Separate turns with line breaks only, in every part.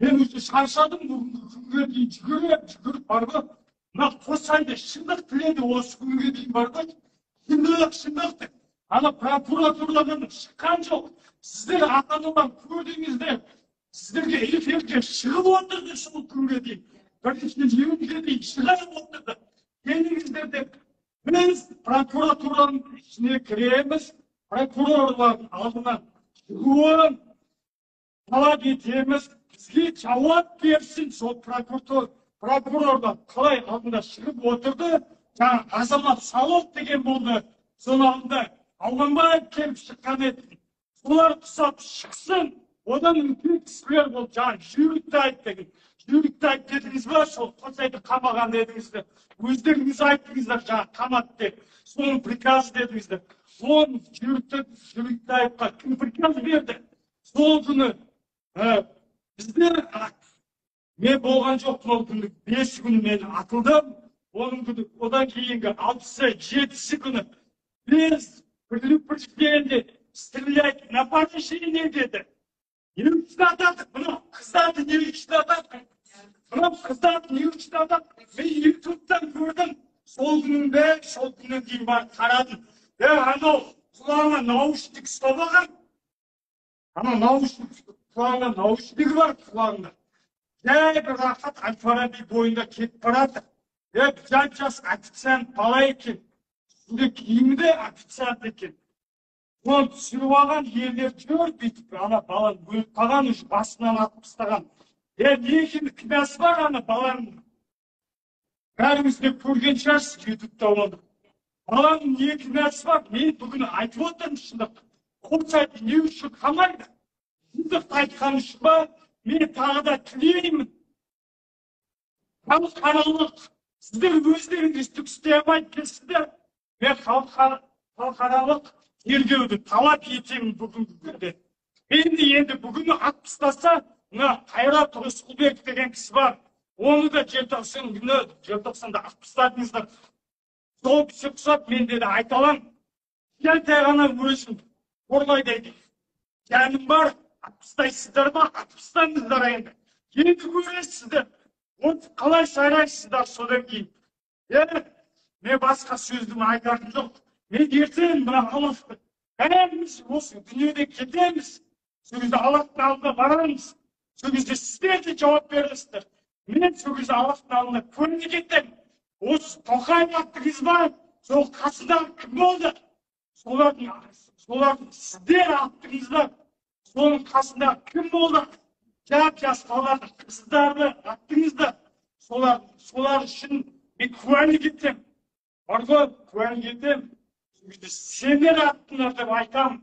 мен уже шаршадым бүгінгі күнге дейін жүгіріп барып мына Қосайды шындық тіледі осы күнге дейін бар ғой. Шындық деп. Ана прокуратурадан шыққан жоқ. Сіздер ата-аналар көрдіңіздер. Сіздерге эфирге шығып отырды сол күнге дейін. Бірінші жүйеге дейін шығарып отырды. Келіңіздер деп. Біз прокуратураның ішіне кіреміз. Прокурорлардың алдынан шығуын талап етеміз. Бізге жауап берсін. Сол прокурорлар қалай алдында шығып отырды. Жаңа Азамат Салов деген болды. Соның алдында Алғанбаев келіп шыққан еді. Солар құсап шықсын. Одан үлкен кісілер болды. Жаңа Жүйріктаев деген. Жүйріктаев дедіңіз ба? Сол Қосайды қамаған дедіңіздер. Өздеріңіз айттыңыздар жаңа қамат деп. Соның приказ дедіңіздер. Соның Жүйріктаевқа кім приказ берді? Сол күні біздер мен болған жоқпын ол күні 5 күні мен атылдым. Оның күні одан кейінгі 67 күні біз предупреждение стрелять на повышение деді. Не үшін атадық? Мынау қыздарды не үшін атадық? Мен ютубтан көрдім. Сол күнін бәрі, сол күннен кейін барып қарадым. Анау құлағына наушник ұсталған. Анау құлағына наушнигі бар құлағында. Жай бір рахат Әл-Фараби бойында кетіп барады. Жас официант бала екен. Үстінде киімі де официант екен. Оны түсіріп алған ерлер жүр бүйтіп, ана баланы өліп қалған, үш басынан атып тастаған. Не екені кінәсі бар ана баланың. Бәріңіз де көрген шығарсыз ютубта оны. Баланың не кінәсі бар? Мен бүгін айтып отырмын шындық. Қосайды не үшін қамайды? Шындықты айтқан үшін ба? Мен тағы да тілеймін. Халықаралық, сіздер өздеріңіз түк істей алмайды келсіздер. Мен халықаралық тергеуді талап етемін бүгінгі күнде. Енді бүгін атып тастаса, мына Қайрат Рысқұлбек деген кісі бар. Оны да желтоқсанда атып тастадыңыздар. Сол кісі құсап мен де айта аламын. Келтай ғана өзім қорлайды дейді. Жәнім бар, атып тастайсыздар ма? Атып тастаңыздар енді. Енді көресіздер. Оны қалай сайрайсыздар содан кейін. Мен басқа сөзді айтатын жоқ. Мен ертең мына Аллахты бәріміз осы дүниеде кетеміз. Сол кезде Аллахтың алдына барамыз. Сол кезде сіздер де жауап бересіздер. Мен сол кезде Аллахтың алдына көріне кетемін. Осы Тоқаев аттыңыз ба? Сол қасындағы кім болды? Солардың сіздер аттыңыз ба? Соның қасындағы кім болды? Жас балаларды, қыздарды аттыңыздар. Солар үшін мен куәлік етемін. Бар ғой, куәлік етемін. Сендер аттыңдар деп айтамын.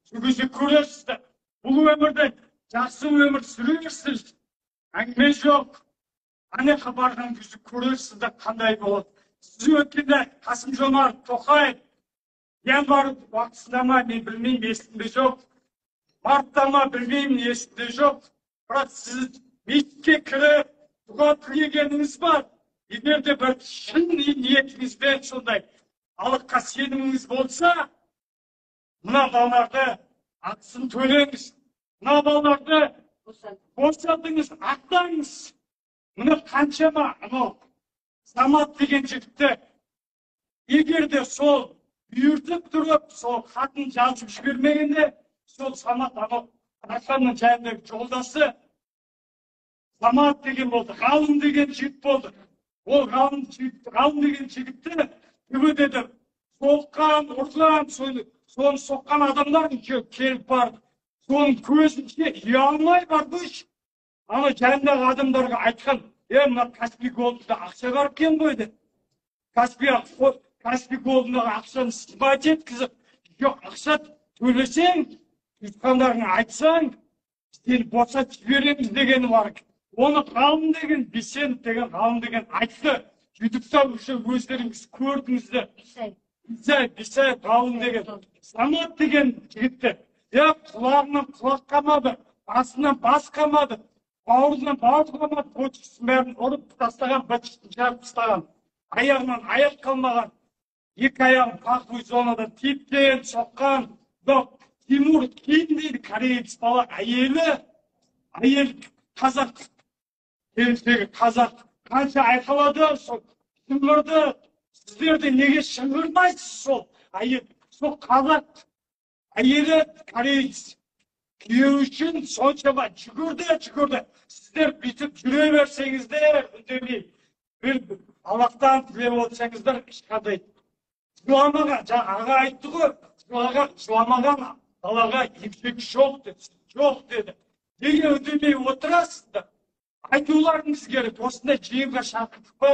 Сол кезде көресіздер. Бұл өмірде жақсы өмір сүресіз. Әңгіме жоқ. Анеқа барған кезде көресіздер қандай болады. Сіз өткенде Қасым-Жомарт Тоқаев январь уақытысында ма мен білмеймін, есімде жоқ. Мартта ма білмеймін, есімде жоқ. Бірақ сіз мектепке кіріп дұға тілегеніңіз бар. Егер де бір шын ниетіңізбен сондай Аллахқа сеніміңіз болса, мына балаларды ақысын төлеңіз. Мына балаларды босатыңыз, ақтаңыз. Мына қаншама Самат деген жігітті егер де сол үйіртіп тұрып, сол хатын жазып жібермегенде, сол Самат Раханның жайындағы жолдасы Самат деген болды, ғалым деген жігіт болды. Ол ғалым деген жігітті төбедеді соққан, ұрған, соны соққан адамдар келіп барды. Соның көзінше ұялмай бардыш. Ана жайындағы адамдарға айтқан, мына Каспий Голд'да ақша бар екен ғой деп. Каспий Голд'дағы ақшаны сыбат еткізіп, жоқ ақша төлесең, туысқандарыңа айтсаң, сені босатып жібереміз дегені бар. Оны ғалым деген, Бисенов деген ғалым деген айтты. Ютубта өздеріңіз көрдіңіздер. Бисай ғалым деген. Самат деген жігітті. Құлағынан құлақ қамады, басынан бас қамады, бауырынан бауыр қамады, почкасын бәрін ұрып тастаған, бачкасын жарып тастаған. Аяғынан аяқ қалмаған. Екі аяғын пахуй зонадан тепкен, соққан. Тимур Кейн дейді, кореец бала, әйел қазақ келешегі қазақ қанша айқалады сол шыңғырды, сіздерді неге шыңғырмайсыз? сол әйел, сол қазақ әйелі кореец күйеуі үшін соншама жүгірді. Сіздер бүйтіп жүре берсеңіздер, үндемей бір Аллахтан тілеп отырсаңыздар, ешқандай жыламаған, жаңа аға айтты ғой, жыламаған балаға емшек жоқ деді. Неге үндемей отырасыздар? Айтуларыңыз керек, осындай жиынға шақырдық па?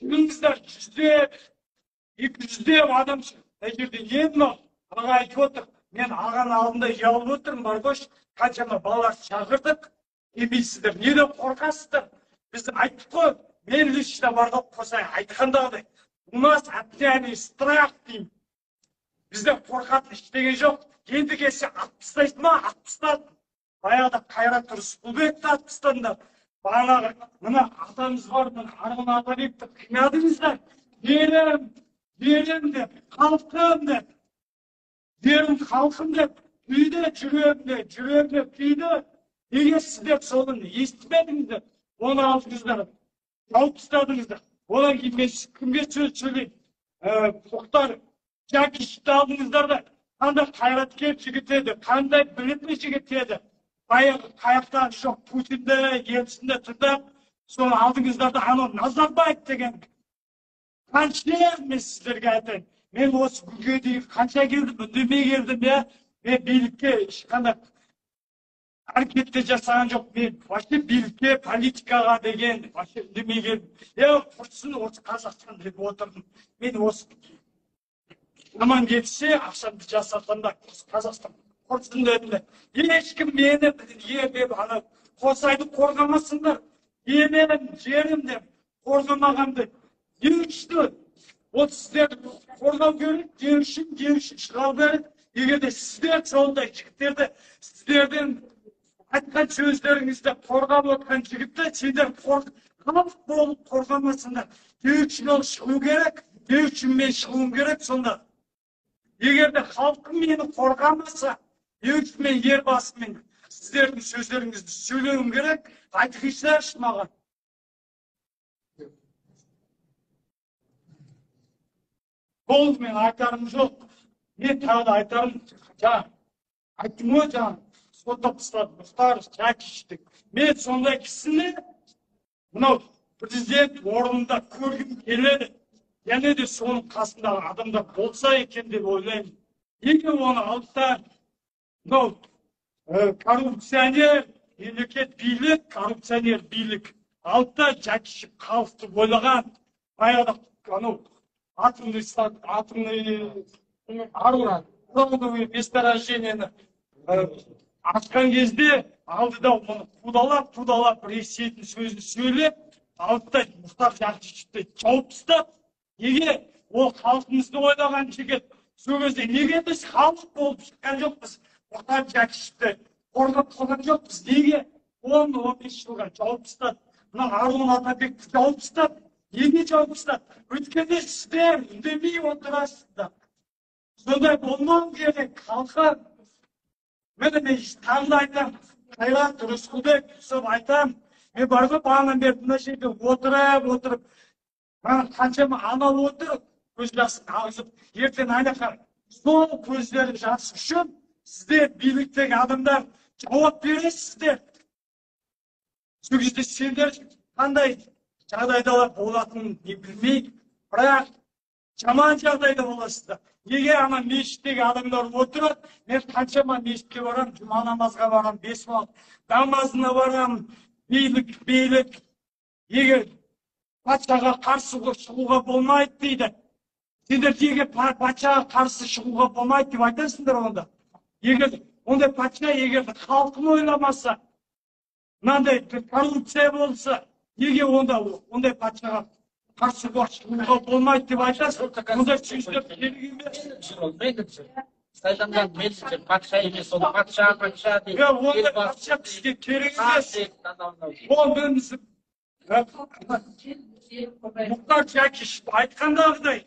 Жүріңіздер, 100-200 адам мына жерде ең аға айтып отыр. Мен ағаның алдында ұялып отырмын, бар қойшы, қаншама балалар шақырдық, емейсіздер, неден қорқасыздар? Біз айттық қой, мен лично бардық қосай айтқандағыдай. У нас отняли страх деймін. Бізде қорқатын ештеңе жоқ. Енді келсе атып тастайды ма? Атып тастады. Баяғыда Қайрат Рысқұлбекті атып тастадыңдар. Бағанағы мына атамыз бар, мына Арғын Атабекті қинадыңыздар. Жерім деп, халқым деп, жерім халқым деп, күйді жүрем деп күйді. Неге сіздер соны естімедіңіздер? Оны алдыңыздар, жауып тастадыңыздар. Одан кейін мен кімге сөз сөйлеймін? Тоқтар Жакишті алдыңыздар да, қандай қайраткер жігіт еді, қандай білімді жігіт еді. Баяғы қаяқтағы жоқ Путинді, Ельцинді тыңдап, соны алдыңыздарда анау Назарбаев деген. Қанша мен сіздерге айтайын. Мен осы күнге дейін қанша келдім, үндемей келдім, мен билікке ешқандай әрекетте жасаған жоқ. Мен вообще билікке, политикаға деген вообще үндемей келдім. Құрсын осы Қазақстан деп отырдым. Мен осы аман кетсе, ақшамды жасатқанда Қазақстан құрсын дедім. Ешкім мені деп қосайды қорғамасындар. Енем, жерім деп қорғамағанды. Не үшін? Ол сіздерді қорғау керек, не үшін шығау керек. Егерде сіздер жолдай жігіттерді, сіздерден айтқан сөздеріңізді қорғап отқан жігітті, сендер халық болып қорғамасындар. Не үшін ол шығу керек, не үшін мен шығуым керек сонда. Егерде халқым мені қорғамаса, не үшін мен ер басымен сіздердің сөздеріңізді сөйлеуім керек, айтыңыздаршы маған. Болды, мен айтарым жоқ. Мен тағы да айтарым, айттым ғой соттап тастады, Мұхтар Жакишті. Мен сондай кісіні мынау президент орнында көргім келеді. Және де соның қасындағы адамдар болса екен деп ойлаймын. Неге оны алыптар? Мынау коррупционер, мемлекет билік, коррупционер билік. Алыпта Жакишев халықты ойлаған, баяғыда анау атомный месторождениені ашқан кезде алдыда оны қудалап ресейдің сөзін сөйлеп, алыпта Мұхтар Жакишевті жауып тастап, неге ол халқымызды ойлаған жігіт? Сол кезде неге біз халық болып шыққан жоқпыз? Мұхтар Жакишевті қорғап қалған жоқпыз. Неге 10-15 жылға жауып тастады? Мына Арғын Атабекті жауып тастады. Неге жауып тастады? Өйткені сіздер үндемей отырасыздар. Сондай болмау керек, халқы. Мені мен таңда айтам, Қайрат Рысқұлбек түсіп айтам, мен бар ғой бағаннан бері мына жерде отырып, қаншама анау отырып, көз жасын ағызып, ертең айнақа сол көздері жасы үшін сіздер биліктегі адамдар жауап бересіздер. Сол кезде сендер қандай жағдайдалар болатынын білмей, бірақ жаман жағдайда боласыздар. Неге ана мешіттегі адамдар отырады, мен қаншама мешітке барам, жұма намазға барам, 5 уақыт намазына барам, билік. Егер патшаға қарсы шығуға болмайды дейді. Сендер неге патшаға қарсы шығуға болмайды деп айтасыңдар онда. Егер ондай патша, егер халқын ойламаса, мынандай коррупция болса, неге ондай патшаға қарсы шығуға болмайды деп айтасың? Ондай сөздер керек емес.
Сайдандан менеджер патша емес, ол патша дейді.
Ондай патша бізге керек емес. Ол біздің Мұхтар Жакишев айтқандағыдай,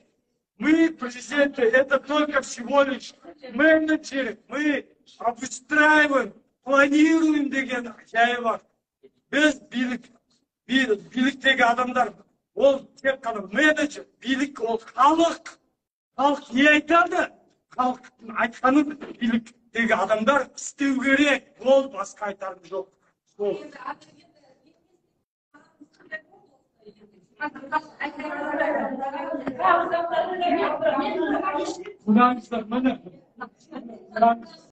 мы, президенты, это только всего лишь менеджеры, мы обустраиваем, планируем деген жайы бар. Biz birlikteki adamlar ol tek qana menajer, birlik ol halk. Halk ne aytardı? Halktın aytkanı birlikteki adamlar isteu gerek. Ol başka aytarım yok. Sol. Kulağınızda mana.